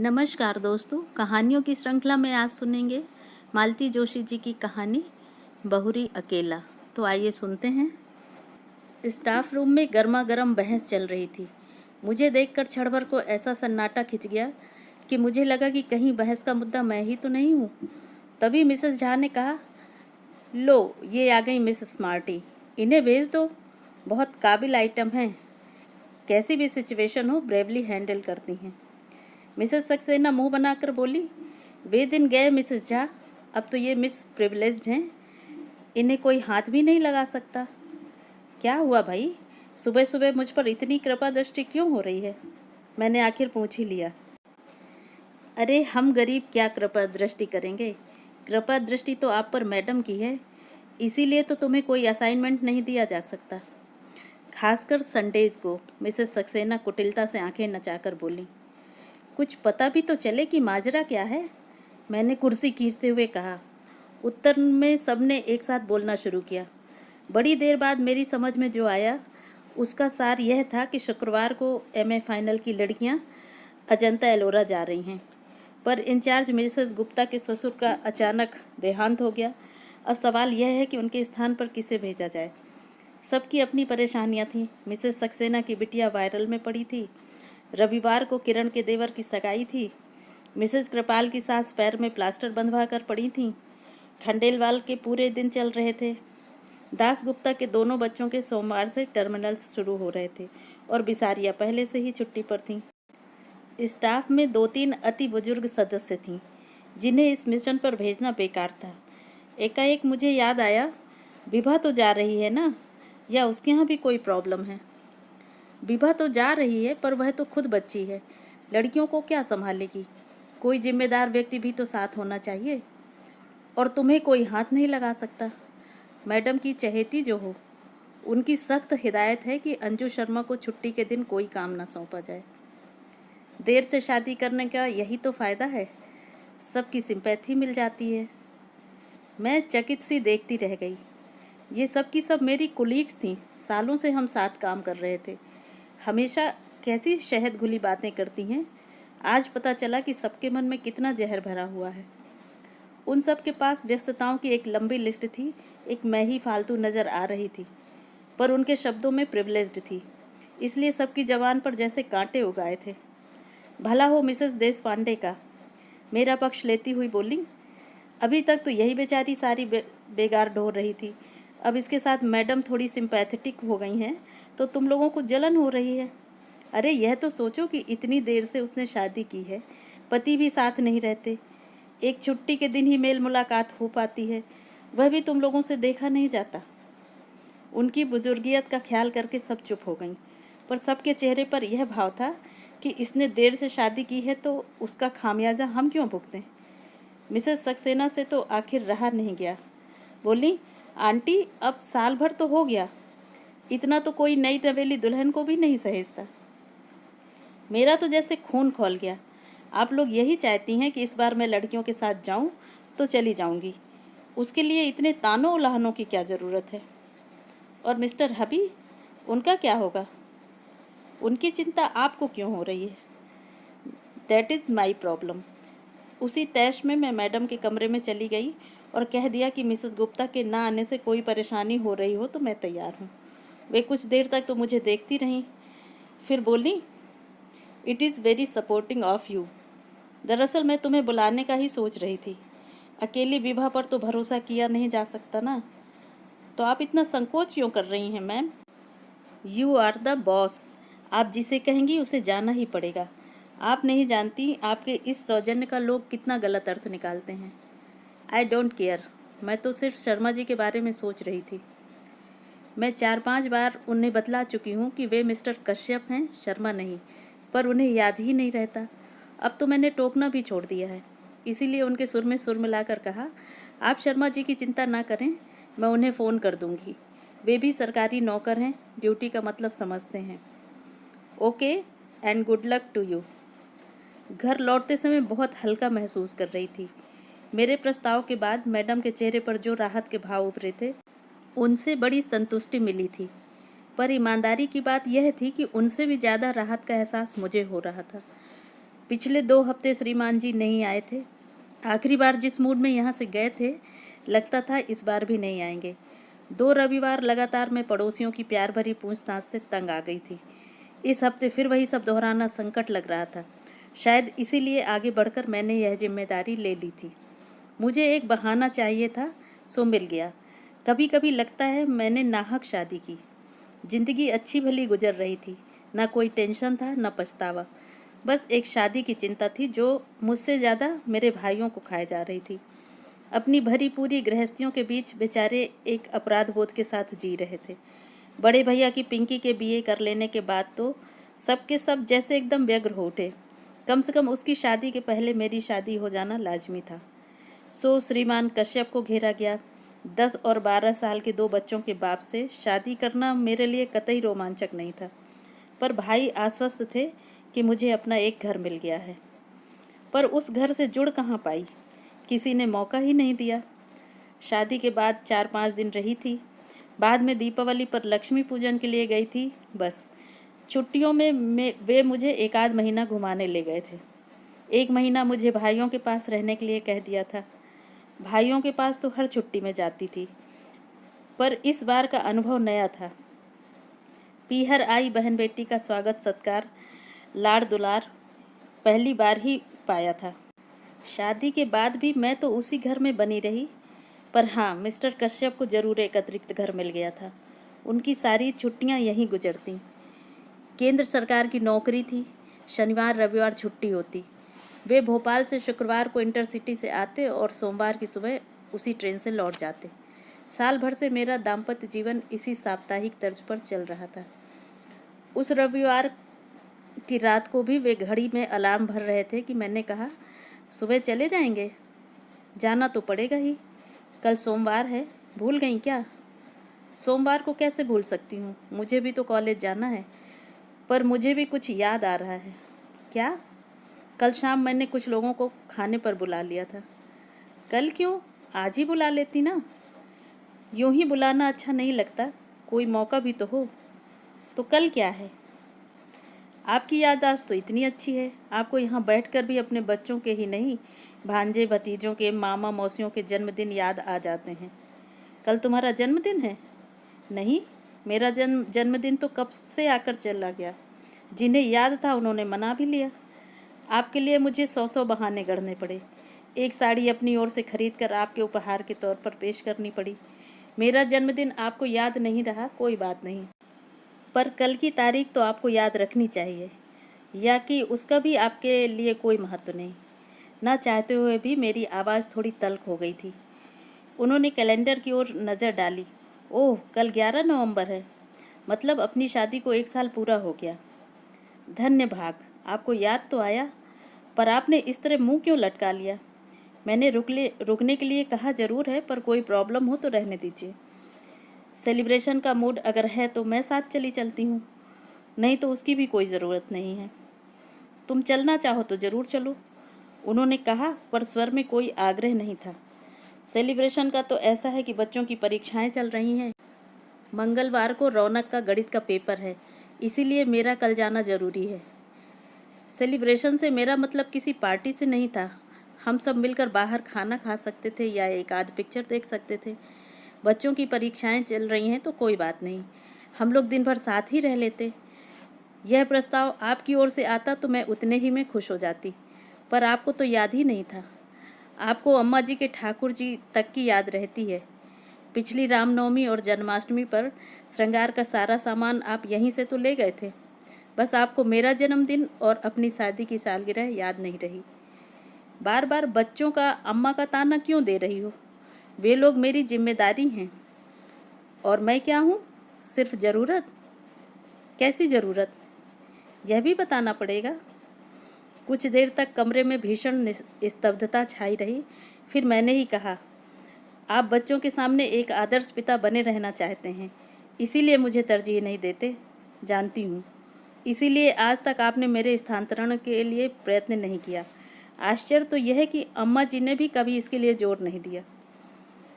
नमस्कार दोस्तों, कहानियों की श्रृंखला में आज सुनेंगे मालती जोशी जी की कहानी बहुरी अकेला। तो आइए सुनते हैं। स्टाफ रूम में गर्मा गर्म बहस चल रही थी। मुझे देखकर क्षण भर को ऐसा सन्नाटा खिंच गया कि मुझे लगा कि कहीं बहस का मुद्दा मैं ही तो नहीं हूँ। तभी मिसेस झा ने कहा, लो ये आ गई मिस स्मार्टी, इन्हें भेज दो, बहुत काबिल आइटम हैं, कैसी भी सिचुएशन हो ब्रेवली हैंडल करती हैं। मिसेस सक्सेना मुंह बनाकर बोली, वे दिन गए मिसेस झा, अब तो ये मिस प्रिविलेज्ड हैं, इन्हें कोई हाथ भी नहीं लगा सकता। क्या हुआ भाई, सुबह सुबह मुझ पर इतनी कृपा दृष्टि क्यों हो रही है? मैंने आखिर पूछ ही लिया। अरे हम गरीब क्या कृपा दृष्टि करेंगे, कृपा दृष्टि तो आप पर मैडम की है, इसीलिए तो तुम्हें कोई असाइनमेंट नहीं दिया जा सकता, खासकर संडेज को। मिसेस सक्सेना कुटिलता से आंखें नचाकर बोली। कुछ पता भी तो चले कि माजरा क्या है, मैंने कुर्सी खींचते हुए कहा। उत्तर में सबने एक साथ बोलना शुरू किया। बड़ी देर बाद मेरी समझ में जो आया उसका सार यह था कि शुक्रवार को एमए फाइनल की लड़कियां अजंता एलोरा जा रही हैं, पर इंचार्ज मिसेस गुप्ता के ससुर का अचानक देहांत हो गया। अब सवाल यह है कि उनके स्थान पर किसे भेजा जाए। सबकी अपनी परेशानियां थीं। मिसेस सक्सेना की बिटिया वायरल में पड़ी थी, रविवार को किरण के देवर की सगाई थी, मिसेस कृपाल की सास पैर में प्लास्टर बंधवा कर पड़ी थीं, खंडेलवाल के पूरे दिन चल रहे थे, दास गुप्ता के दोनों बच्चों के सोमवार से टर्मिनल्स शुरू हो रहे थे और बिसारिया पहले से ही छुट्टी पर थीं। स्टाफ में 2-3 अति बुजुर्ग सदस्य थीं जिन्हें इस मिशन पर भेजना बेकार था। एकाएक मुझे याद आया, विभा तो जा रही है ना, या उसके यहाँ भी कोई प्रॉब्लम है? विभा तो जा रही है, पर वह तो खुद बच्ची है, लड़कियों को क्या संभालेगी? कोई जिम्मेदार व्यक्ति भी तो साथ होना चाहिए, और तुम्हें कोई हाथ नहीं लगा सकता। मैडम की चहेती जो हो, उनकी सख्त हिदायत है कि अंजू शर्मा को छुट्टी के दिन कोई काम ना सौंपा जाए। देर से शादी करने का यही तो फ़ायदा है, सबकी सिंपैथी मिल जाती है। मैं चकित सी देखती रह गई। ये सब की सब मेरी कुलीग्स थीं, सालों से हम साथ काम कर रहे थे। हमेशा कैसी शहद घुली बातें करती हैं। आज पता चला कि सबके मन में कितना जहर भरा हुआ है। उन सब के पास व्यस्तताओं की एक लंबी लिस्ट थी, एक मैं ही फालतू नज़र आ रही थी, पर उनके शब्दों में प्रिविलेज्ड थी, इसलिए सबकी जबान पर जैसे कांटे उगाए थे। भला हो मिसेस देश पांडे का। मेरा पक्ष लेती हुई बोली, अभी तक तो यही बेचारी सारी बेगार ढो रही थी, अब इसके साथ मैडम थोड़ी सिंपैथेटिक हो गई हैं तो तुम लोगों को जलन हो रही है। अरे यह तो सोचो कि इतनी देर से उसने शादी की है, पति भी साथ नहीं रहते, एक छुट्टी के दिन ही मेल मुलाकात हो पाती है, वह भी तुम लोगों से देखा नहीं जाता। उनकी बुजुर्गियत का ख्याल करके सब चुप हो गईं, पर सबके चेहरे पर यह भाव था कि इसने देर से शादी की है तो उसका खामियाजा हम क्यों भुगतें। मिसेस सक्सेना से तो आखिर रहा नहीं गया। बोली, आंटी अब साल भर तो हो गया, इतना तो कोई नई नवेली दुल्हन को भी नहीं सहेजता। मेरा तो जैसे खून खौल गया। आप लोग यही चाहती हैं कि इस बार मैं लड़कियों के साथ जाऊं तो चली जाऊंगी, उसके लिए इतने तानों उलाहनों की क्या ज़रूरत है? और मिस्टर हबी, उनका क्या होगा? उनकी चिंता आपको क्यों हो रही है? That is my problem. उसी तैश में मैं मैडम के कमरे में चली गई और कह दिया कि मिसेस गुप्ता के ना आने से कोई परेशानी हो रही हो तो मैं तैयार हूँ। वे कुछ देर तक तो मुझे देखती रहीं, फिर बोली, it is very supporting of you. दरअसल मैं तुम्हें बुलाने का ही सोच रही थी, अकेली विभा पर तो भरोसा किया नहीं जा सकता ना। तो आप इतना संकोच क्यों कर रही हैं ma'am? You are the boss, आप जिसे कहेंगी उसे जाना ही पड़ेगा। आप नहीं जानती आपके इस सौजन्य का लोग कितना गलत अर्थ निकालते हैं। आई डोंट केयर, मैं तो सिर्फ शर्मा जी के बारे में सोच रही थी। मैं 4-5 बार उन्हें बतला चुकी हूँ कि वे मिस्टर कश्यप हैं, शर्मा नहीं, पर उन्हें याद ही नहीं रहता। अब तो मैंने टोकना भी छोड़ दिया है। इसीलिए उनके सुर में सुर मिलाकर कहा, आप शर्मा जी की चिंता ना करें, मैं उन्हें फ़ोन कर दूँगी। वे भी सरकारी नौकर हैं, ड्यूटी का मतलब समझते हैं। Okay and good luck to you. घर लौटते समय बहुत हल्का महसूस कर रही थी। मेरे प्रस्ताव के बाद मैडम के चेहरे पर जो राहत के भाव उभरे थे, उनसे बड़ी संतुष्टि मिली थी, पर ईमानदारी की बात यह थी कि उनसे भी ज़्यादा राहत का एहसास मुझे हो रहा था। पिछले 2 हफ्ते श्रीमान जी नहीं आए थे। आखिरी बार जिस मूड में यहाँ से गए थे, लगता था इस बार भी नहीं आएंगे। 2 रविवार लगातार मैं पड़ोसियों की प्यार भरी पूछताछ से तंग आ गई थी। इस हफ्ते फिर वही सब दोहराना संकट लग रहा था। शायद इसीलिए आगे बढ़कर मैंने यह जिम्मेदारी ले ली थी। मुझे एक बहाना चाहिए था, सो मिल गया। कभी कभी लगता है मैंने नाहक शादी की। जिंदगी अच्छी भली गुजर रही थी, ना कोई टेंशन था, ना पछतावा। बस एक शादी की चिंता थी जो मुझसे ज़्यादा मेरे भाइयों को खाए जा रही थी। अपनी भरी पूरी गृहस्थियों के बीच बेचारे एक अपराध बोध के साथ जी रहे थे। बड़े भैया की पिंकी के बीए कर लेने के बाद तो सब के सब जैसे एकदम व्यग्र हो उठे। कम से कम उसकी शादी के पहले मेरी शादी हो जाना लाजमी था। सो श्रीमान कश्यप को घेरा गया। 10 और 12 साल के 2 बच्चों के बाप से शादी करना मेरे लिए कतई रोमांचक नहीं था, पर भाई आश्वस्त थे कि मुझे अपना एक घर मिल गया है। पर उस घर से जुड़ कहाँ पाई, किसी ने मौका ही नहीं दिया। शादी के बाद 4-5 दिन रही थी। बाद में दीपावली पर लक्ष्मी पूजन के लिए गई थी। बस छुट्टियों में वे मुझे 1 आध महीना घुमाने ले गए थे। 1 महीना मुझे भाइयों के पास रहने के लिए कह दिया था। भाइयों के पास तो हर छुट्टी में जाती थी, पर इस बार का अनुभव नया था। पीहर आई बहन बेटी का स्वागत सत्कार, लाड़ दुलार पहली बार ही पाया था। शादी के बाद भी मैं तो उसी घर में बनी रही, पर हाँ, मिस्टर कश्यप को जरूर एक अतिरिक्त घर मिल गया था। उनकी सारी छुट्टियां यहीं गुजरती। केंद्र सरकार की नौकरी थी, शनिवार रविवार छुट्टी होती। वे भोपाल से शुक्रवार को इंटरसिटी से आते और सोमवार की सुबह उसी ट्रेन से लौट जाते। साल भर से मेरा दाम्पत्य जीवन इसी साप्ताहिक तर्ज पर चल रहा था। उस रविवार की रात को भी वे घड़ी में अलार्म भर रहे थे कि मैंने कहा, सुबह चले जाएंगे? जाना तो पड़ेगा ही, कल सोमवार है, भूल गई क्या? सोमवार को कैसे भूल सकती हूँ, मुझे भी तो कॉलेज जाना है। पर मुझे भी कुछ याद आ रहा है। क्या? कल शाम मैंने कुछ लोगों को खाने पर बुला लिया था। कल क्यों, आज ही बुला लेती ना। यूं ही बुलाना अच्छा नहीं लगता, कोई मौका भी तो हो। तो कल क्या है? आपकी याददाश्त तो इतनी अच्छी है, आपको यहाँ बैठकर भी अपने बच्चों के ही नहीं, भांजे भतीजों के, मामा मौसियों के जन्मदिन याद आ जाते हैं। कल तुम्हारा जन्मदिन है? नहीं, मेरा जन्मदिन तो कब से आकर चला गया। जिन्हें याद था उन्होंने मना भी लिया। आपके लिए मुझे 100 बहाने गढ़ने पड़े। एक साड़ी अपनी ओर से खरीद कर आपके उपहार के तौर पर पेश करनी पड़ी। मेरा जन्मदिन आपको याद नहीं रहा, कोई बात नहीं, पर कल की तारीख तो आपको याद रखनी चाहिए, या कि उसका भी आपके लिए कोई महत्व नहीं। ना चाहते हुए भी मेरी आवाज़ थोड़ी तल्ख हो गई थी। उन्होंने कैलेंडर की ओर नज़र डाली। ओह, कल 11 नवंबर है, मतलब अपनी शादी को 1 साल पूरा हो गया। धन्य भाग, आपको याद तो आया, पर आपने इस तरह मुंह क्यों लटका लिया? मैंने रुकने के लिए कहा जरूर है, पर कोई प्रॉब्लम हो तो रहने दीजिए। सेलिब्रेशन का मूड अगर है तो मैं साथ चली चलती हूँ, नहीं तो उसकी भी कोई ज़रूरत नहीं है। तुम चलना चाहो तो ज़रूर चलो, उन्होंने कहा, पर स्वर में कोई आग्रह नहीं था। सेलिब्रेशन का तो ऐसा है कि बच्चों की परीक्षाएं चल रही हैं। मंगलवार को रौनक का गणित का पेपर है, इसीलिए मेरा कल जाना ज़रूरी है। सेलिब्रेशन से मेरा मतलब किसी पार्टी से नहीं था। हम सब मिलकर बाहर खाना खा सकते थे या एक आध पिक्चर देख सकते थे। बच्चों की परीक्षाएं चल रही हैं तो कोई बात नहीं, हम लोग दिन भर साथ ही रह लेते। यह प्रस्ताव आपकी ओर से आता तो मैं उतने ही में खुश हो जाती, पर आपको तो याद ही नहीं था। आपको अम्मा जी के ठाकुर जी तक की याद रहती है। पिछली रामनवमी और जन्माष्टमी पर श्रृंगार का सारा सामान आप यहीं से तो ले गए थे। बस आपको मेरा जन्मदिन और अपनी शादी की सालगिरह याद नहीं रही। बार बार बच्चों का अम्मा का ताना क्यों दे रही हो? वे लोग मेरी जिम्मेदारी हैं, और मैं क्या हूँ? सिर्फ ज़रूरत। कैसी ज़रूरत, यह भी बताना पड़ेगा। कुछ देर तक कमरे में भीषण स्तब्धता छाई रही। फिर मैंने ही कहा, आप बच्चों के सामने एक आदर्श पिता बने रहना चाहते हैं, इसीलिए मुझे तरजीह नहीं देते, जानती हूँ। इसीलिए आज तक आपने मेरे स्थानांतरण के लिए प्रयत्न नहीं किया। आश्चर्य तो यह है कि अम्मा जी ने भी कभी इसके लिए जोर नहीं दिया।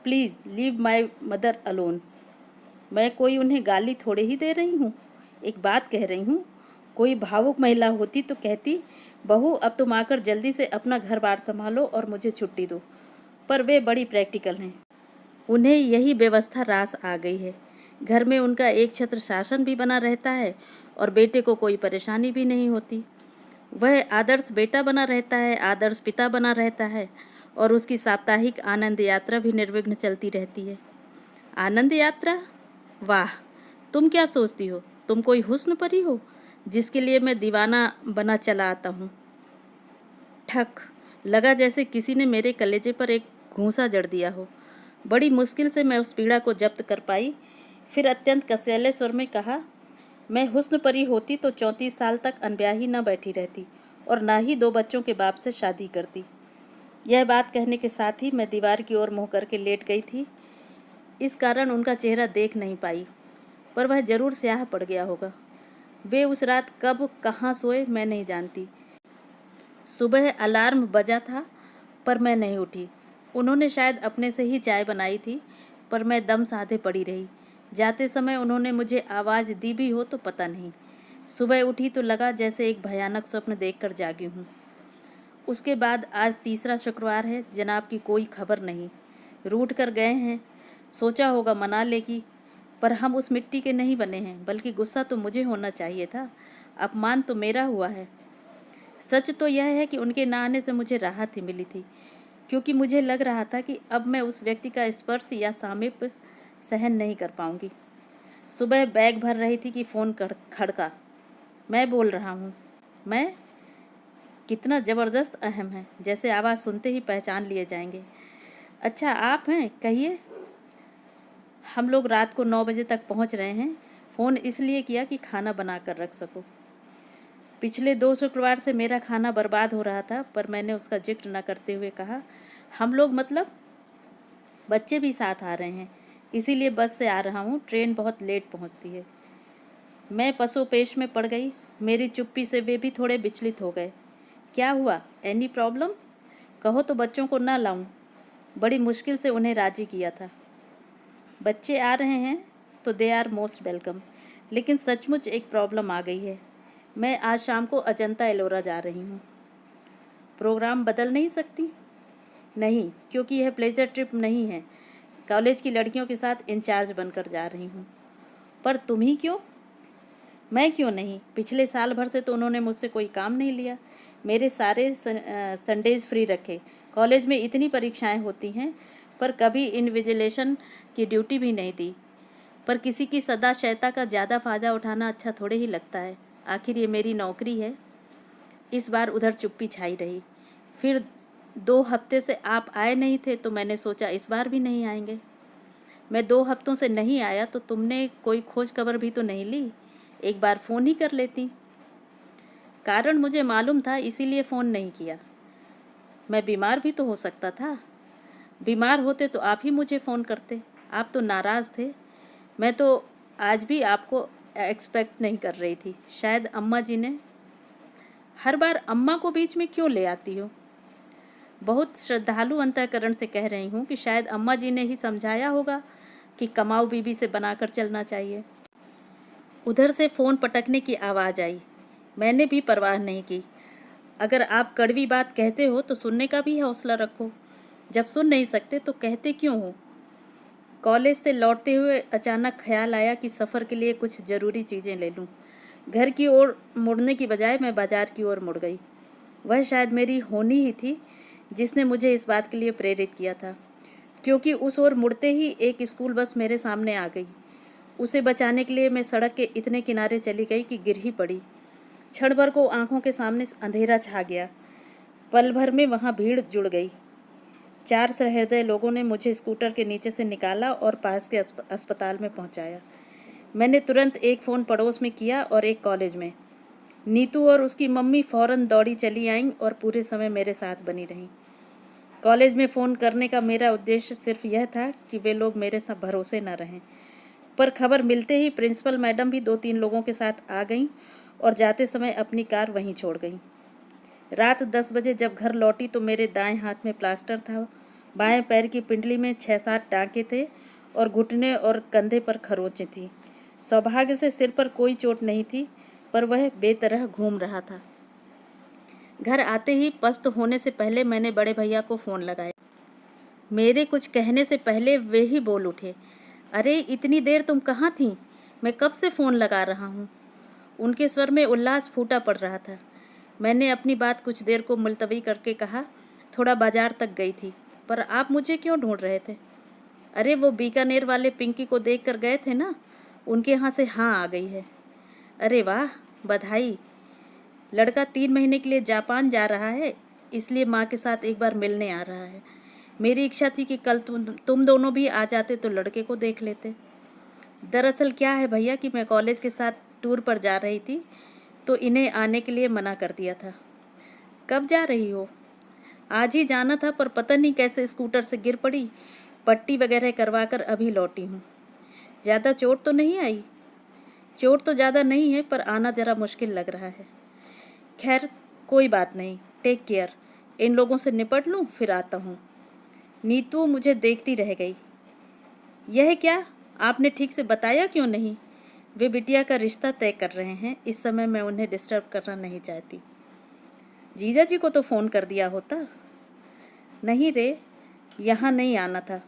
Please leave my mother alone. मैं कोई उन्हें गाली थोड़े ही दे रही हूँ, एक बात कह रही हूँ। कोई भावुक महिला होती तो कहती, बहू अब तुम आकर जल्दी से अपना घर बार संभालो और मुझे छुट्टी दो। पर वे बड़ी प्रैक्टिकल हैं, उन्हें यही व्यवस्था रास आ गई है। घर में उनका एक छत्र शासन भी बना रहता है और बेटे को कोई परेशानी भी नहीं होती। वह आदर्श बेटा बना रहता है, आदर्श पिता बना रहता है और उसकी साप्ताहिक आनंद यात्रा भी निर्विघ्न चलती रहती है। आनंद यात्रा? वाह, तुम क्या सोचती हो? तुम कोई हुस्न परी हो जिसके लिए मैं दीवाना बना चला आता हूँ? ठक लगा जैसे किसी ने मेरे कलेजे पर एक घूंसा जड़ दिया हो। बड़ी मुश्किल से मैं उस पीड़ा को जब्त कर पाई। फिर अत्यंत कसैले स्वर में कहा, मैं हुस्न परी होती तो 34 साल तक अनब्याही न बैठी रहती और ना ही 2 बच्चों के बाप से शादी करती। यह बात कहने के साथ ही मैं दीवार की ओर मुँह करके लेट गई थी। इस कारण उनका चेहरा देख नहीं पाई, पर वह जरूर स्याह पड़ गया होगा। वे उस रात कब कहाँ सोए मैं नहीं जानती। सुबह अलार्म बजा था पर मैं नहीं उठी। उन्होंने शायद अपने से ही चाय बनाई थी, पर मैं दम साधे पड़ी रही। जाते समय उन्होंने मुझे आवाज़ दी भी हो तो पता नहीं। सुबह उठी तो लगा जैसे एक भयानक स्वप्न देखकर जागी हूँ। उसके बाद आज तीसरा शुक्रवार है, जनाब की कोई खबर नहीं। रूठ कर गए हैं, सोचा होगा मना लेगी, पर हम उस मिट्टी के नहीं बने हैं, बल्कि गुस्सा तो मुझे होना चाहिए था। अपमान तो मेरा हुआ है। सच तो यह है कि उनके ना आने से मुझे राहत ही मिली थी, क्योंकि मुझे लग रहा था कि अब मैं उस व्यक्ति का स्पर्श या सामीप्य सहन नहीं कर पाऊंगी। सुबह बैग भर रही थी कि फ़ोन खड़का। मैं बोल रहा हूँ। मैं? कितना ज़बरदस्त अहम है, जैसे आवाज़ सुनते ही पहचान लिए जाएंगे। अच्छा आप हैं, कहिए। हम लोग रात को 9 बजे तक पहुँच रहे हैं। फ़ोन इसलिए किया कि खाना बना कर रख सको। पिछले 2 शुक्रवार से मेरा खाना बर्बाद हो रहा था, पर मैंने उसका जिक्र न करते हुए कहा, हम लोग मतलब बच्चे भी साथ आ रहे हैं, इसीलिए बस से आ रहा हूँ, ट्रेन बहुत लेट पहुँचती है। मैं पसोपेश में पड़ गई। मेरी चुप्पी से वे भी थोड़े विचलित हो गए। क्या हुआ? Any problem? कहो तो बच्चों को ना लाऊं। बड़ी मुश्किल से उन्हें राजी किया था। बच्चे आ रहे हैं तो दे आर मोस्ट वेलकम, लेकिन सचमुच एक प्रॉब्लम आ गई है। मैं आज शाम को अजंता एलोरा जा रही हूँ। प्रोग्राम बदल नहीं सकती? नहीं, क्योंकि यह प्लेजर ट्रिप नहीं है। कॉलेज की लड़कियों के साथ इंचार्ज बनकर जा रही हूँ। पर तुम ही क्यों? मैं क्यों नहीं? पिछले साल भर से तो उन्होंने मुझसे कोई काम नहीं लिया। मेरे सारे संडेज फ्री रखे। कॉलेज में इतनी परीक्षाएं होती हैं, पर कभी इन्विजिलेशन की ड्यूटी भी नहीं दी। पर किसी की सदाशयता का ज़्यादा फ़ायदा उठाना अच्छा थोड़े ही लगता है। आखिर ये मेरी नौकरी है। इस बार उधर चुप्पी छाई रही। फिर 2 हफ्ते से आप आए नहीं थे, तो मैंने सोचा इस बार भी नहीं आएंगे। मैं 2 हफ्तों से नहीं आया तो तुमने कोई खोज खबर भी तो नहीं ली? एक बार फ़ोन ही कर लेती। कारण मुझे मालूम था, इसीलिए फ़ोन नहीं किया। मैं बीमार भी तो हो सकता था। बीमार होते तो आप ही मुझे फ़ोन करते। आप तो नाराज़ थे। मैं तो आज भी आपको एक्सपेक्ट नहीं कर रही थी। शायद अम्मा जी ने। हर बार अम्मा को बीच में क्यों ले आती हो? बहुत श्रद्धालु अंतःकरण से कह रही हूँ कि शायद अम्मा जी ने ही समझाया होगा कि कमाऊ बीबी से बनाकर चलना चाहिए। उधर से फ़ोन पटकने की आवाज़ आई। मैंने भी परवाह नहीं की। अगर आप कड़वी बात कहते हो तो सुनने का भी हौसला रखो। जब सुन नहीं सकते तो कहते क्यों हो? कॉलेज से लौटते हुए अचानक ख्याल आया कि सफ़र के लिए कुछ ज़रूरी चीज़ें ले लूँ। घर की ओर मुड़ने की बजाय मैं बाज़ार की ओर मुड़ गई। वह शायद मेरी होनी ही थी जिसने मुझे इस बात के लिए प्रेरित किया था, क्योंकि उस ओर मुड़ते ही एक स्कूल बस मेरे सामने आ गई। उसे बचाने के लिए मैं सड़क के इतने किनारे चली गई कि गिर ही पड़ी। क्षण भर को आंखों के सामने अंधेरा छा गया। पल भर में वहाँ भीड़ जुड़ गई। 4 सहृदय लोगों ने मुझे स्कूटर के नीचे से निकाला और पास के अस्पताल में पहुँचाया। मैंने तुरंत एक फ़ोन पड़ोस में किया और एक कॉलेज में। नीतू और उसकी मम्मी फ़ौरन दौड़ी चली आईं और पूरे समय मेरे साथ बनी रहीं। कॉलेज में फ़ोन करने का मेरा उद्देश्य सिर्फ यह था कि वे लोग मेरे साथ भरोसे न रहें, पर खबर मिलते ही प्रिंसिपल मैडम भी 2-3 लोगों के साथ आ गईं और जाते समय अपनी कार वहीं छोड़ गईं। रात 10 बजे जब घर लौटी तो मेरे दाएं हाथ में प्लास्टर था, बाएं पैर की पिंडली में 6-7 टाँके थे और घुटने और कंधे पर खरोंचें थीं। सौभाग्य से सिर पर कोई चोट नहीं थी, पर वह बेतरह घूम रहा था। घर आते ही पस्त होने से पहले मैंने बड़े भैया को फ़ोन लगाया। मेरे कुछ कहने से पहले वे ही बोल उठे, अरे इतनी देर तुम कहाँ थीं? मैं कब से फ़ोन लगा रहा हूँ। उनके स्वर में उल्लास फूटा पड़ रहा था। मैंने अपनी बात कुछ देर को मुलतवी करके कहा, थोड़ा बाजार तक गई थी। पर आप मुझे क्यों ढूंढ रहे थे? अरे वो बीकानेर वाले पिंकी को देख कर गए थे ना, उनके यहाँ से हाँ आ गई है। अरे वाह, बधाई। लड़का 3 महीने के लिए जापान जा रहा है, इसलिए माँ के साथ एक बार मिलने आ रहा है। मेरी इच्छा थी कि कल तुम दोनों भी आ जाते तो लड़के को देख लेते। दरअसल क्या है भैया कि मैं कॉलेज के साथ टूर पर जा रही थी, तो इन्हें आने के लिए मना कर दिया था। कब जा रही हो? आज ही जाना था, पर पता नहीं कैसे स्कूटर से गिर पड़ी, पट्टी वगैरह करवा कर अभी लौटी हूँ। ज़्यादा चोट तो नहीं आई? चोट तो ज़्यादा नहीं है, पर आना ज़रा मुश्किल लग रहा है। खैर कोई बात नहीं, टेक केयर। इन लोगों से निपट लूँ फिर आता हूँ। नीतू मुझे देखती रह गई। यह क्या, आपने ठीक से बताया क्यों नहीं? वे बिटिया का रिश्ता तय कर रहे हैं, इस समय मैं उन्हें डिस्टर्ब करना नहीं चाहती। जीजा जी को तो फ़ोन कर दिया होता। नहीं रे, यहाँ नहीं आना था,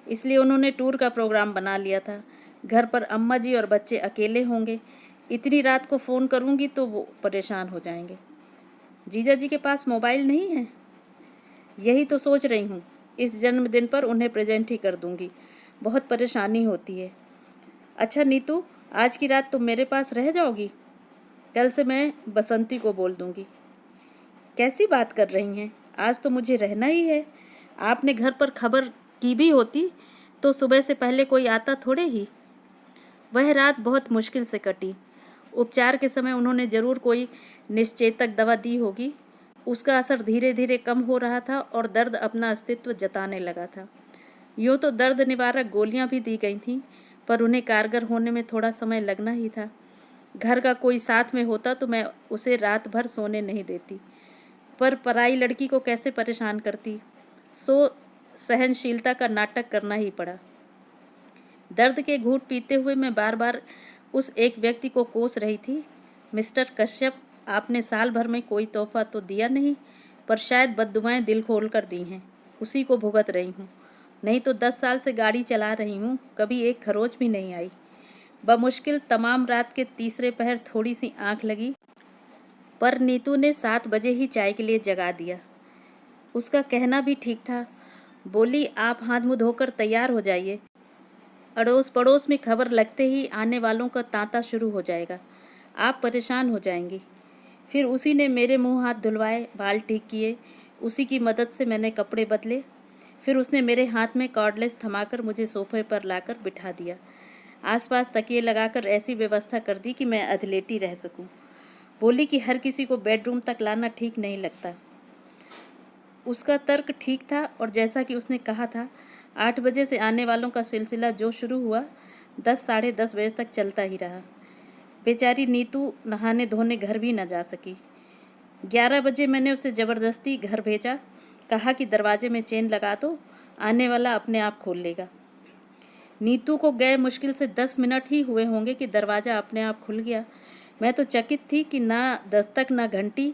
इसलिए उन्होंने टूर का प्रोग्राम बना लिया था। घर पर अम्मा जी और बच्चे अकेले होंगे, इतनी रात को फ़ोन करूँगी तो वो परेशान हो जाएंगे। जीजा जी के पास मोबाइल नहीं है? यही तो सोच रही हूँ, इस जन्मदिन पर उन्हें प्रेजेंट ही कर दूँगी, बहुत परेशानी होती है। अच्छा नीतू, आज की रात तुम मेरे पास रह जाओगी? कल से मैं बसंती को बोल दूँगी। कैसी बात कर रही हैं, आज तो मुझे रहना ही है। आपने घर पर खबर की भी होती तो सुबह से पहले कोई आता थोड़े ही। वह रात बहुत मुश्किल से कटी। उपचार के समय उन्होंने ज़रूर कोई निश्चेतक दवा दी होगी। उसका असर धीरे धीरे कम हो रहा था और दर्द अपना अस्तित्व जताने लगा था। यूँ तो दर्द निवारक गोलियां भी दी गई थीं, पर उन्हें कारगर होने में थोड़ा समय लगना ही था। घर का कोई साथ में होता तो मैं उसे रात भर सोने नहीं देती, पर पराई लड़की को कैसे परेशान करती, सो सहनशीलता का नाटक करना ही पड़ा। दर्द के घूंट पीते हुए मैं बार बार उस एक व्यक्ति को कोस रही थी, मिस्टर कश्यप, आपने साल भर में कोई तोहफा तो दिया नहीं, पर शायद बद्दुआएं दिल खोल कर दी हैं, उसी को भुगत रही हूँ। नहीं तो 10 साल से गाड़ी चला रही हूँ, कभी एक खरोच भी नहीं आई। बमुश्किल तमाम रात के तीसरे पहर थोड़ी सी आंख लगी, पर नीतू ने 7 बजे ही चाय के लिए जगा दिया। उसका कहना भी ठीक था। बोली, आप हाथ मुँह धोकर तैयार हो जाइए, अड़ोस पड़ोस में खबर लगते ही आने वालों का तांता शुरू हो जाएगा, आप परेशान हो जाएंगी। फिर उसी ने मेरे मुंह हाथ धुलवाए, बाल ठीक किए, उसी की मदद से मैंने कपड़े बदले। फिर उसने मेरे हाथ में कॉर्डलेस थमाकर मुझे सोफे पर लाकर बिठा दिया। आसपास तकिए लगाकर ऐसी व्यवस्था कर दी कि मैं अधलेटी रह सकूं। बोली कि हर किसी को बेडरूम तक लाना ठीक नहीं लगता। उसका तर्क ठीक था, और जैसा कि उसने कहा था, 8 बजे से आने वालों का सिलसिला जो शुरू हुआ 10 साढ़े 10 बजे तक चलता ही रहा। बेचारी नीतू नहाने धोने घर भी न जा सकी। 11 बजे मैंने उसे ज़बरदस्ती घर भेजा, कहा कि दरवाजे में चेन लगा दो, आने वाला अपने आप खोल लेगा। नीतू को गए मुश्किल से 10 मिनट ही हुए होंगे कि दरवाज़ा अपने आप खुल गया। मैं तो चकित थी कि ना दस्तक ना घंटी,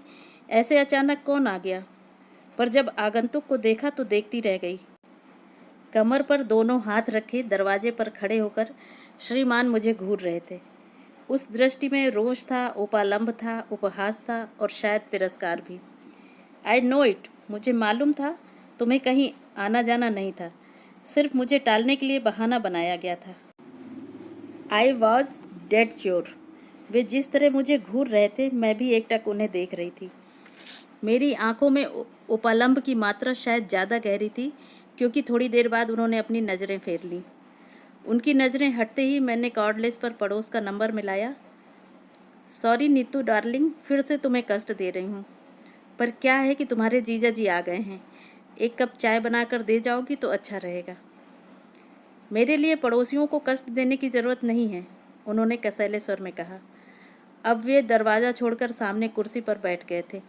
ऐसे अचानक कौन आ गया। पर जब आगंतुक को देखा तो देखती रह गई। कमर पर दोनों हाथ रखे दरवाजे पर खड़े होकर श्रीमान मुझे घूर रहे थे। उस दृष्टि में रोष था, उपालंब था, उपहास था और शायद तिरस्कार भी। आई नो इट, मुझे मालूम था तुम्हें कहीं आना जाना नहीं था, सिर्फ मुझे टालने के लिए बहाना बनाया गया था। I was dead sure. वे जिस तरह मुझे घूर रहे थे, मैं भी एकटक उन्हें देख रही थी। मेरी आंखों में उपालंब की मात्रा शायद ज़्यादा गहरी थी, क्योंकि थोड़ी देर बाद उन्होंने अपनी नज़रें फेर लीं। उनकी नज़रें हटते ही मैंने कॉर्डलेस पर पड़ोस का नंबर मिलाया। सॉरी नीतू डार्लिंग, फिर से तुम्हें कष्ट दे रही हूँ, पर क्या है कि तुम्हारे जीजा जी आ गए हैं, एक कप चाय बनाकर दे जाओगी तो अच्छा रहेगा। मेरे लिए पड़ोसियों को कष्ट देने की ज़रूरत नहीं है, उन्होंने कसैले स्वर में कहा। अब वे दरवाज़ा छोड़कर सामने कुर्सी पर बैठ गए थे।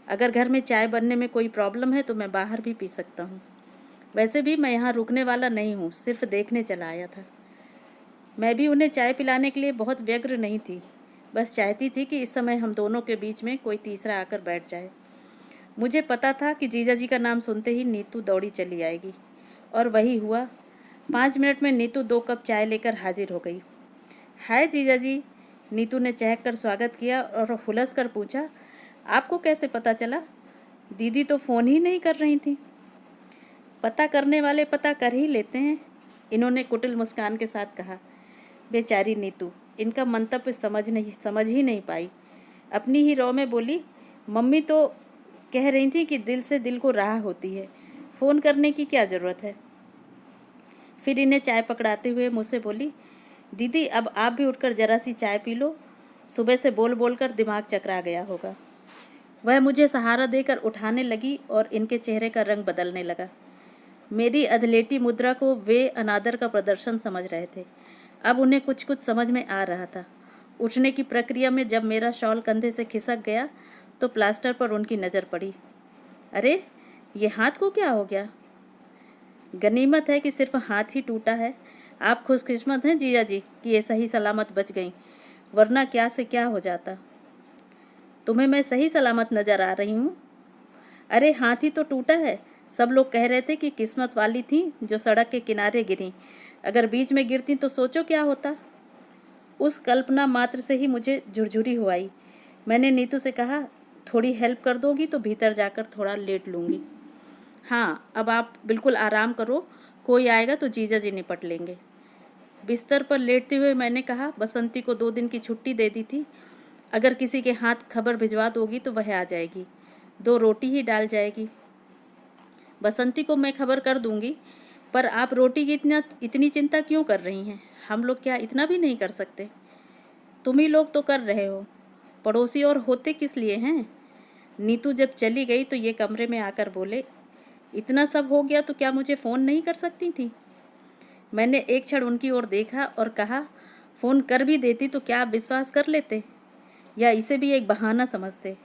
अगर घर में चाय बनने में कोई प्रॉब्लम है तो मैं बाहर भी पी सकता हूँ। वैसे भी मैं यहाँ रुकने वाला नहीं हूँ, सिर्फ देखने चला आया था। मैं भी उन्हें चाय पिलाने के लिए बहुत व्यग्र नहीं थी, बस चाहती थी कि इस समय हम दोनों के बीच में कोई तीसरा आकर बैठ जाए। मुझे पता था कि जीजा जी का नाम सुनते ही नीतू दौड़ी चली आएगी, और वही हुआ। 5 मिनट में नीतू 2 कप चाय लेकर हाजिर हो गई। हाय जीजा जी, नीतू ने चहक कर स्वागत किया और हुलस कर पूछा, आपको कैसे पता चला? दीदी तो फ़ोन ही नहीं कर रही थी। पता करने वाले पता कर ही लेते हैं, इन्होंने कुटिल मुस्कान के साथ कहा। बेचारी नीतू इनका मंतव्य समझ ही नहीं पाई। अपनी ही रौ में बोली, मम्मी तो कह रही थी कि दिल से दिल को राह होती है, फ़ोन करने की क्या ज़रूरत है। फिर इन्हें चाय पकड़ाते हुए मुझसे बोली, दीदी अब आप भी उठकर ज़रा सी चाय पी लो, सुबह से बोल बोल कर दिमाग चकरा गया होगा। वह मुझे सहारा देकर उठाने लगी और इनके चेहरे का रंग बदलने लगा। मेरी अधलेटी मुद्रा को वे अनादर का प्रदर्शन समझ रहे थे। अब उन्हें कुछ कुछ समझ में आ रहा था। उठने की प्रक्रिया में जब मेरा शॉल कंधे से खिसक गया तो प्लास्टर पर उनकी नज़र पड़ी। अरे ये हाथ को क्या हो गया? गनीमत है कि सिर्फ हाथ ही टूटा है। आप खुशकिस्मत हैं जीजा जी कि ये सही सलामत बच गईं, वरना क्या से क्या हो जाता। तुम्हें मैं सही सलामत नज़र आ रही हूँ? अरे हाथ ही तो टूटा है। सब लोग कह रहे थे कि किस्मत वाली थी जो सड़क के किनारे गिरी, अगर बीच में गिरती तो सोचो क्या होता। उस कल्पना मात्र से ही मुझे झुरझुरी हो आई। मैंने नीतू से कहा, थोड़ी हेल्प कर दोगी तो भीतर जाकर थोड़ा लेट लूँगी। हाँ अब आप बिल्कुल आराम करो, कोई आएगा तो जीजा जी निपट लेंगे। बिस्तर पर लेटते हुए मैंने कहा, बसंती को 2 दिन की छुट्टी दे दी थी, अगर किसी के हाथ खबर भिजवा दोगी तो वह आ जाएगी, 2 रोटी ही डाल जाएगी। बसंती को मैं खबर कर दूंगी, पर आप रोटी की इतनी चिंता क्यों कर रही हैं? हम लोग क्या इतना भी नहीं कर सकते? तुम ही लोग तो कर रहे हो, पड़ोसी और होते किस लिए हैं? नीतू जब चली गई तो ये कमरे में आकर बोले, इतना सब हो गया तो क्या मुझे फ़ोन नहीं कर सकती थी? मैंने एक क्षण उनकी ओर देखा और कहा, फ़ोन कर भी देती तो क्या आप विश्वास कर लेते, या इसे भी एक बहाना समझते?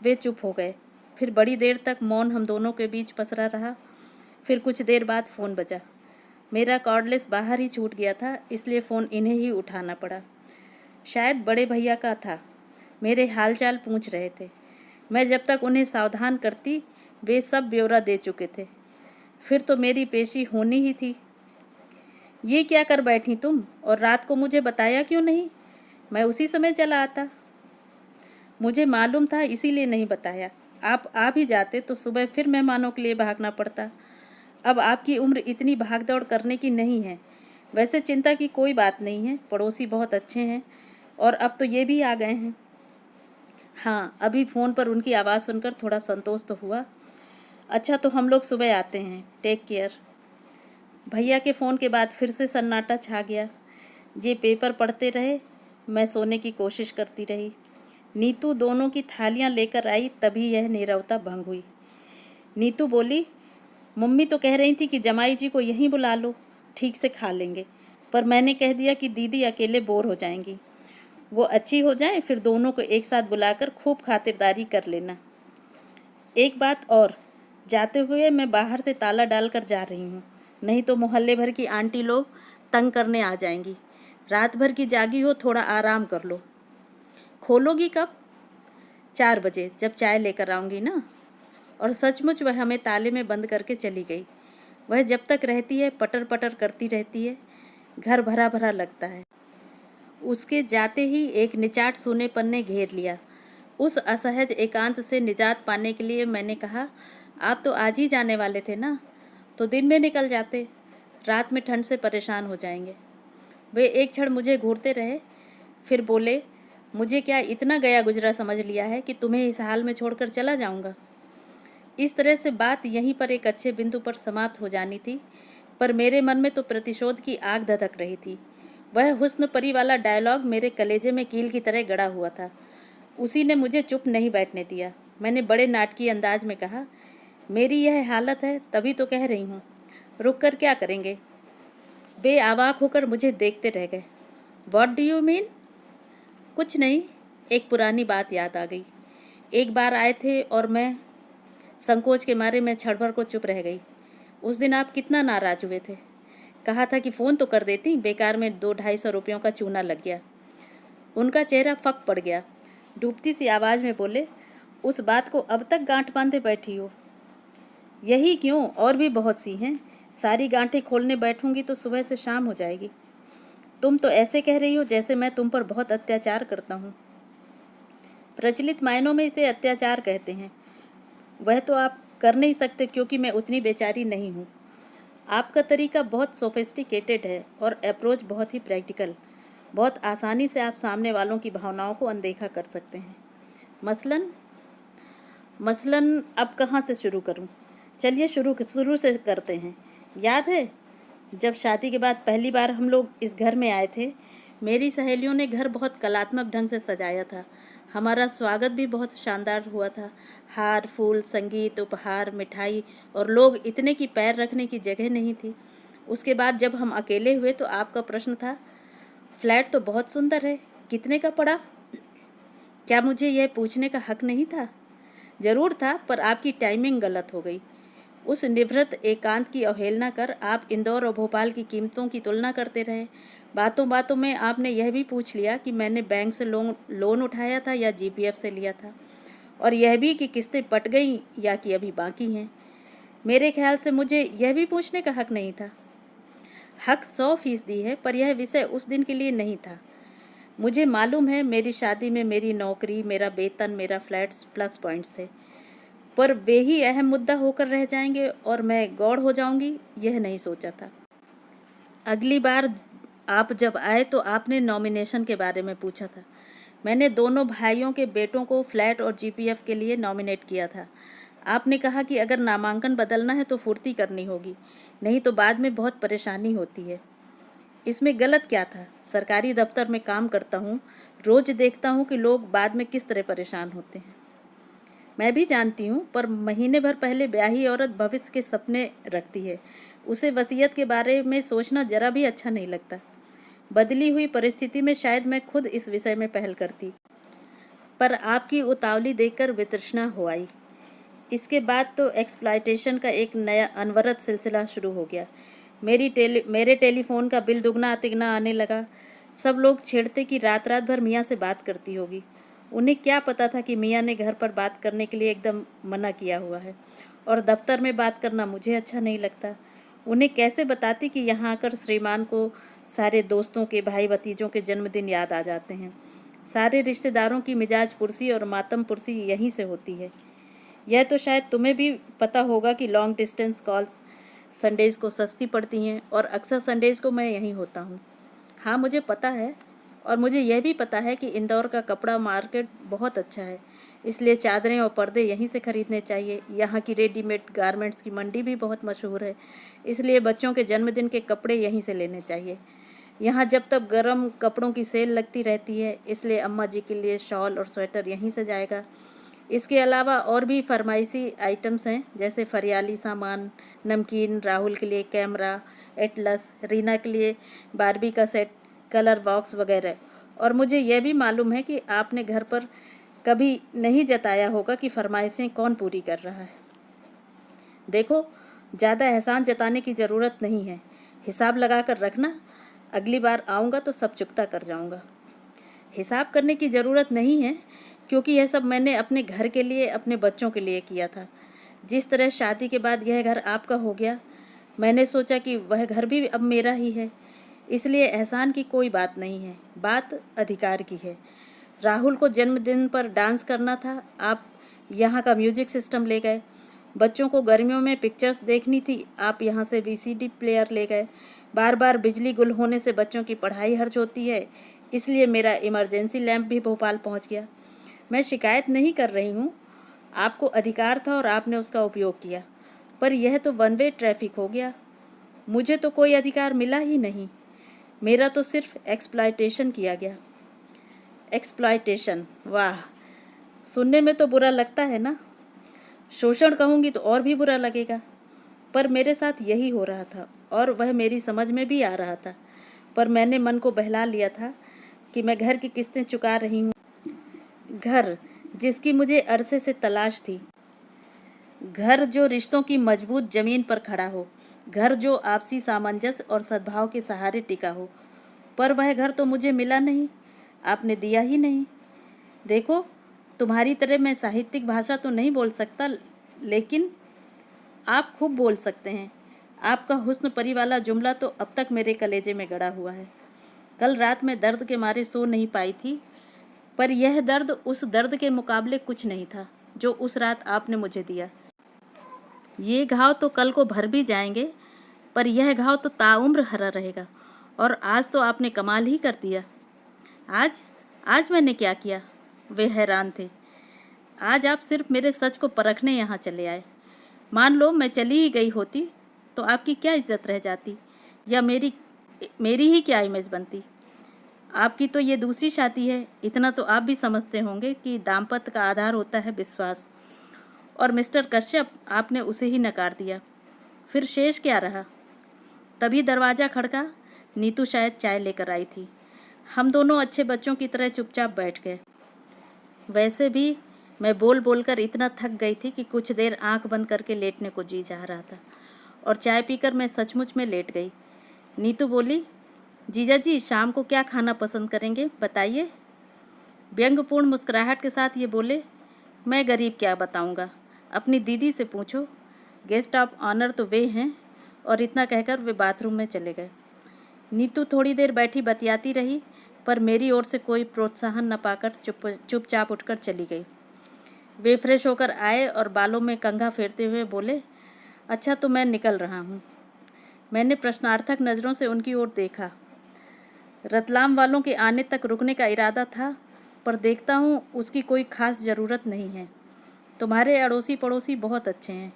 वे चुप हो गए। फिर बड़ी देर तक मौन हम दोनों के बीच पसरा रहा। फिर कुछ देर बाद फ़ोन बजा। मेरा कॉर्डलेस बाहर ही छूट गया था, इसलिए फ़ोन इन्हें ही उठाना पड़ा। शायद बड़े भैया का था, मेरे हालचाल पूछ रहे थे। मैं जब तक उन्हें सावधान करती वे सब ब्यौरा दे चुके थे। फिर तो मेरी पेशी होनी ही थी। ये क्या कर बैठी तुम, और रात को मुझे बताया क्यों नहीं? मैं उसी समय चला आता। मुझे मालूम था इसीलिए नहीं बताया। आप आ भी जाते तो सुबह फिर मेहमानों के लिए भागना पड़ता। अब आपकी उम्र इतनी भागदौड़ करने की नहीं है। वैसे चिंता की कोई बात नहीं है, पड़ोसी बहुत अच्छे हैं, और अब तो ये भी आ गए हैं। हाँ अभी फ़ोन पर उनकी आवाज़ सुनकर थोड़ा संतोष तो हुआ। अच्छा तो हम लोग सुबह आते हैं, टेक केयर। भैया के फ़ोन के बाद फिर से सन्नाटा छा गया। ये पेपर पढ़ते रहे, मैं सोने की कोशिश करती रही। नीतू दोनों की थालियां लेकर आई, तभी यह नीरवता भंग हुई। नीतू बोली, मम्मी तो कह रही थी कि जमाई जी को यहीं बुला लो, ठीक से खा लेंगे, पर मैंने कह दिया कि दीदी अकेले बोर हो जाएंगी। वो अच्छी हो जाए फिर दोनों को एक साथ बुलाकर खूब खातिरदारी कर लेना। एक बात और, जाते हुए मैं बाहर से ताला डालकर जा रही हूँ, नहीं तो मोहल्ले भर की आंटी लोग तंग करने आ जाएंगी। रात भर की जागी हो, थोड़ा आराम कर लो। खोलोगी कब? 4 बजे, जब चाय लेकर आऊँगी ना। और सचमुच वह हमें ताले में बंद करके चली गई। वह जब तक रहती है पटर पटर करती रहती है, घर भरा भरा लगता है। उसके जाते ही एक निचाट सूनेपन ने घेर लिया। उस असहज एकांत से निजात पाने के लिए मैंने कहा, आप तो आज ही जाने वाले थे ना, तो दिन में निकल जाते, रात में ठंड से परेशान हो जाएंगे। वे एक क्षण मुझे घूरते रहे, फिर बोले, मुझे क्या इतना गया गुजरा समझ लिया है कि तुम्हें इस हाल में छोड़कर चला जाऊंगा? इस तरह से बात यहीं पर एक अच्छे बिंदु पर समाप्त हो जानी थी, पर मेरे मन में तो प्रतिशोध की आग धधक रही थी। वह हुस्न परी वाला डायलॉग मेरे कलेजे में कील की तरह गड़ा हुआ था। उसी ने मुझे चुप नहीं बैठने दिया। मैंने बड़े नाटकीय अंदाज में कहा, मेरी यह हालत है तभी तो कह रही हूँ, रुक कर क्या करेंगे? वे अवाक होकर मुझे देखते रह गए। What do you mean? कुछ नहीं, एक पुरानी बात याद आ गई। एक बार आए थे और मैं संकोच के मारे मैं क्षण भर को चुप रह गई। उस दिन आप कितना नाराज हुए थे, कहा था कि फ़ोन तो कर देती, बेकार में 200-250 रुपयों का चूना लग गया। उनका चेहरा फक पड़ गया। डूबती सी आवाज़ में बोले, उस बात को अब तक गांठ बांधे बैठी हो? यही क्यों, और भी बहुत सी हैं। सारी गांठें खोलने बैठूंगी तो सुबह से शाम हो जाएगी। तुम तो ऐसे कह रही हो जैसे मैं तुम पर बहुत अत्याचार करता हूँ। प्रचलित मायनों में इसे अत्याचार कहते हैं। वह तो आप कर नहीं सकते क्योंकि मैं उतनी बेचारी नहीं हूँ। आपका तरीका बहुत सोफिस्टिकेटेड है और अप्रोच बहुत ही प्रैक्टिकल। बहुत आसानी से आप सामने वालों की भावनाओं को अनदेखा कर सकते हैं। मसलन मसलन अब कहाँ से शुरू करूँ? चलिए शुरू से करते हैं। याद है जब शादी के बाद पहली बार हम लोग इस घर में आए थे, मेरी सहेलियों ने घर बहुत कलात्मक ढंग से सजाया था। हमारा स्वागत भी बहुत शानदार हुआ था। हार, फूल, संगीत, उपहार, मिठाई, और लोग इतने की पैर रखने की जगह नहीं थी। उसके बाद जब हम अकेले हुए तो आपका प्रश्न था, फ्लैट तो बहुत सुंदर है, कितने का पड़ा? क्या मुझे यह पूछने का हक नहीं था? जरूर था, पर आपकी टाइमिंग गलत हो गई। उस निवृत्त एकांत की अवहेलना कर आप इंदौर और भोपाल की कीमतों की तुलना करते रहे। बातों बातों में आपने यह भी पूछ लिया कि मैंने बैंक से लोन उठाया था या जीपीएफ से लिया था, और यह भी कि किस्तें पट गई या कि अभी बाकी हैं। मेरे ख्याल से मुझे यह भी पूछने का हक नहीं था। हक 100% है, पर यह विषय उस दिन के लिए नहीं था। मुझे मालूम है मेरी शादी में मेरी नौकरी, मेरा वेतन, मेरा फ्लैट्स प्लस पॉइंट्स थे, पर वे ही अहम मुद्दा होकर रह जाएंगे और मैं गौड़ हो जाऊंगी, यह नहीं सोचा था। अगली बार आप जब आए तो आपने नॉमिनेशन के बारे में पूछा था। मैंने दोनों भाइयों के बेटों को फ्लैट और जीपीएफ के लिए नॉमिनेट किया था। आपने कहा कि अगर नामांकन बदलना है तो फुर्ती करनी होगी, नहीं तो बाद में बहुत परेशानी होती है। इसमें गलत क्या था? सरकारी दफ्तर में काम करता हूँ, रोज देखता हूँ कि लोग बाद में किस तरह परेशान होते हैं। मैं भी जानती हूँ, पर महीने भर पहले ब्याही औरत भविष्य के सपने रखती है। उसे वसीयत के बारे में सोचना जरा भी अच्छा नहीं लगता। बदली हुई परिस्थिति में शायद मैं खुद इस विषय में पहल करती, पर आपकी उतावली देखकर वितृष्णा हो आई। इसके बाद तो एक्सप्लॉयटेशन का एक नया अनवरत सिलसिला शुरू हो गया। मेरे टेलीफोन का बिल दुगना तिगना आने लगा। सब लोग छेड़ते कि रात रात भर मियाँ से बात करती होगी। उन्हें क्या पता था कि मियाँ ने घर पर बात करने के लिए एकदम मना किया हुआ है, और दफ्तर में बात करना मुझे अच्छा नहीं लगता। उन्हें कैसे बताती कि यहाँ आकर श्रीमान को सारे दोस्तों के, भाई भतीजों के जन्मदिन याद आ जाते हैं। सारे रिश्तेदारों की मिजाज पुरसी और मातम पुरसी यहीं से होती है। यह तो शायद तुम्हें भी पता होगा कि लॉन्ग डिस्टेंस कॉल्स संडेज़ को सस्ती पड़ती हैं, और अक्सर संडेज़ को मैं यहीं होता हूँ। हाँ, मुझे पता है, और मुझे यह भी पता है कि इंदौर का कपड़ा मार्केट बहुत अच्छा है, इसलिए चादरें और पर्दे यहीं से खरीदने चाहिए। यहाँ की रेडीमेड गारमेंट्स की मंडी भी बहुत मशहूर है, इसलिए बच्चों के जन्मदिन के कपड़े यहीं से लेने चाहिए। यहाँ जब तक गर्म कपड़ों की सेल लगती रहती है, इसलिए अम्मा जी के लिए शॉल और स्वेटर यहीं से जाएगा। इसके अलावा और भी फरमाइशी आइटम्स हैं, जैसे फरियाली सामान, नमकीन, राहुल के लिए कैमरा, एटलस, रीना के लिए बारबी का सेट, कलर बॉक्स वगैरह। और मुझे यह भी मालूम है कि आपने घर पर कभी नहीं जताया होगा कि फरमाइशें कौन पूरी कर रहा है। देखो, ज़्यादा एहसान जताने की ज़रूरत नहीं है। हिसाब लगा कर रखना, अगली बार आऊँगा तो सब चुकता कर जाऊँगा। हिसाब करने की ज़रूरत नहीं है, क्योंकि यह सब मैंने अपने घर के लिए, अपने बच्चों के लिए किया था। जिस तरह शादी के बाद यह घर आपका हो गया, मैंने सोचा कि वह घर भी अब मेरा ही है। इसलिए एहसान की कोई बात नहीं है, बात अधिकार की है। राहुल को जन्मदिन पर डांस करना था, आप यहाँ का म्यूजिक सिस्टम ले गए। बच्चों को गर्मियों में पिक्चर्स देखनी थी, आप यहाँ से वीसीडी प्लेयर ले गए। बार बार बिजली गुल होने से बच्चों की पढ़ाई हर्ज होती है, इसलिए मेरा इमरजेंसी लैंप भी भोपाल पहुँच गया। मैं शिकायत नहीं कर रही हूँ, आपको अधिकार था और आपने उसका उपयोग किया, पर यह तो वन वे ट्रैफिक हो गया। मुझे तो कोई अधिकार मिला ही नहीं, मेरा तो सिर्फ एक्सप्लॉयटेशन किया गया। एक्सप्लॉयटेशन, वाह, सुनने में तो बुरा लगता है ना। शोषण कहूँगी तो और भी बुरा लगेगा, पर मेरे साथ यही हो रहा था और वह मेरी समझ में भी आ रहा था। पर मैंने मन को बहला लिया था कि मैं घर की किस्तें चुका रही हूँ। घर जिसकी मुझे अरसे से तलाश थी, घर जो रिश्तों की मजबूत जमीन पर खड़ा हो, घर जो आपसी सामंजस्य और सद्भाव के सहारे टिका हो। पर वह घर तो मुझे मिला नहीं, आपने दिया ही नहीं। देखो, तुम्हारी तरह मैं साहित्यिक भाषा तो नहीं बोल सकता, लेकिन आप खूब बोल सकते हैं। आपका हुस्न परी वाला जुमला तो अब तक मेरे कलेजे में गड़ा हुआ है। कल रात मैं दर्द के मारे सो नहीं पाई थी, पर यह दर्द उस दर्द के मुकाबले कुछ नहीं था जो उस रात आपने मुझे दिया। ये घाव तो कल को भर भी जाएंगे, पर यह घाव तो ताउम्र हरा रहेगा। और आज तो आपने कमाल ही कर दिया। आज आज मैंने क्या किया? वे हैरान थे। आज आप सिर्फ मेरे सच को परखने यहाँ चले आए। मान लो मैं चली ही गई होती तो आपकी क्या इज्जत रह जाती, या मेरी ही क्या इमेज बनती? आपकी तो ये दूसरी शादी है। इतना तो आप भी समझते होंगे कि दाम्पत्य का आधार होता है विश्वास। और मिस्टर कश्यप, आपने उसे ही नकार दिया। फिर शेष क्या रहा? तभी दरवाज़ा खड़का। नीतू शायद चाय लेकर आई थी। हम दोनों अच्छे बच्चों की तरह चुपचाप बैठ गए। वैसे भी मैं बोल बोलकर इतना थक गई थी कि कुछ देर आंख बंद करके लेटने को जी जा रहा था, और चाय पीकर मैं सचमुच में लेट गई। नीतू बोली, जीजा जी शाम को क्या खाना पसंद करेंगे, बताइए। व्यंग्यपूर्ण मुस्कुराहट के साथ ये बोले, मैं गरीब क्या बताऊंगा, अपनी दीदी से पूछो। गेस्ट ऑफ ऑनर तो वे हैं। और इतना कहकर वे बाथरूम में चले गए। नीतू थोड़ी देर बैठी बतियाती रही, पर मेरी ओर से कोई प्रोत्साहन न पाकर चुपचाप उठकर चली गई। वे फ्रेश होकर आए और बालों में कंघा फेरते हुए बोले, अच्छा तो मैं निकल रहा हूँ। मैंने प्रश्नार्थक नज़रों से उनकी ओर देखा। रतलाम वालों के आने तक रुकने का इरादा था, पर देखता हूँ उसकी कोई खास ज़रूरत नहीं है। तुम्हारे अड़ोसी पड़ोसी बहुत अच्छे हैं,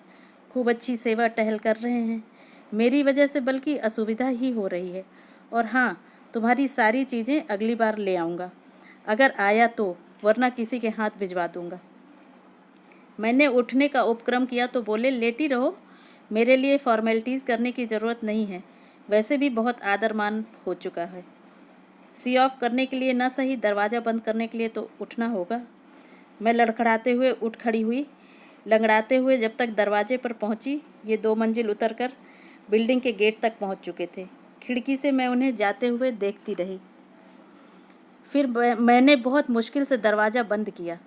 खूब अच्छी सेवा टहल कर रहे हैं। मेरी वजह से बल्कि असुविधा ही हो रही है। और हाँ, तुम्हारी सारी चीज़ें अगली बार ले आऊँगा, अगर आया तो, वरना किसी के हाथ भिजवा दूँगा। मैंने उठने का उपक्रम किया तो बोले, लेटी रहो, मेरे लिए फॉर्मेलिटीज़ करने की ज़रूरत नहीं है। वैसे भी बहुत आदरमान हो चुका है। सी ऑफ करने के लिए न सही, दरवाज़ा बंद करने के लिए तो उठना होगा। मैं लड़खड़ाते हुए उठ खड़ी हुई। लंगड़ाते हुए जब तक दरवाजे पर पहुंची, ये 2 मंजिल उतरकर बिल्डिंग के गेट तक पहुंच चुके थे। खिड़की से मैं उन्हें जाते हुए देखती रही। फिर मैंने बहुत मुश्किल से दरवाज़ा बंद किया।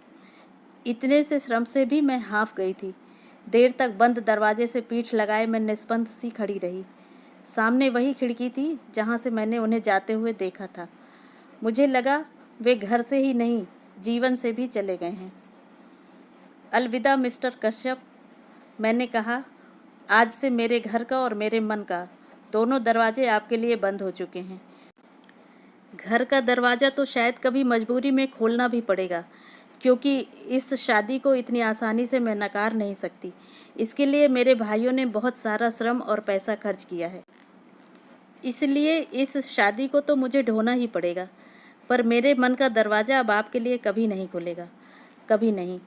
इतने से श्रम से भी मैं हाफ गई थी। देर तक बंद दरवाजे से पीठ लगाए मैं निस्पंद सी खड़ी रही। सामने वही खिड़की थी जहाँ से मैंने उन्हें जाते हुए देखा था। मुझे लगा वे घर से ही नहीं, जीवन से भी चले गए हैं। अलविदा मिस्टर कश्यप, मैंने कहा। आज से मेरे घर का और मेरे मन का दोनों दरवाजे आपके लिए बंद हो चुके हैं। घर का दरवाज़ा तो शायद कभी मजबूरी में खोलना भी पड़ेगा, क्योंकि इस शादी को इतनी आसानी से मैं नकार नहीं सकती। इसके लिए मेरे भाइयों ने बहुत सारा श्रम और पैसा खर्च किया है, इसलिए इस शादी को तो मुझे ढोना ही पड़ेगा। पर मेरे मन का दरवाज़ा अब आपके लिए कभी नहीं खुलेगा, कभी नहीं।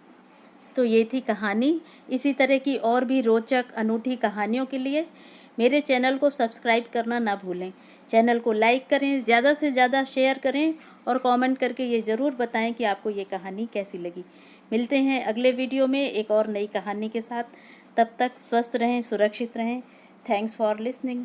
तो ये थी कहानी। इसी तरह की और भी रोचक अनूठी कहानियों के लिए मेरे चैनल को सब्सक्राइब करना ना भूलें। चैनल को लाइक करें, ज़्यादा से ज़्यादा शेयर करें, और कमेंट करके ये ज़रूर बताएं कि आपको ये कहानी कैसी लगी। मिलते हैं अगले वीडियो में एक और नई कहानी के साथ। तब तक स्वस्थ रहें, सुरक्षित रहें। Thanks for listening.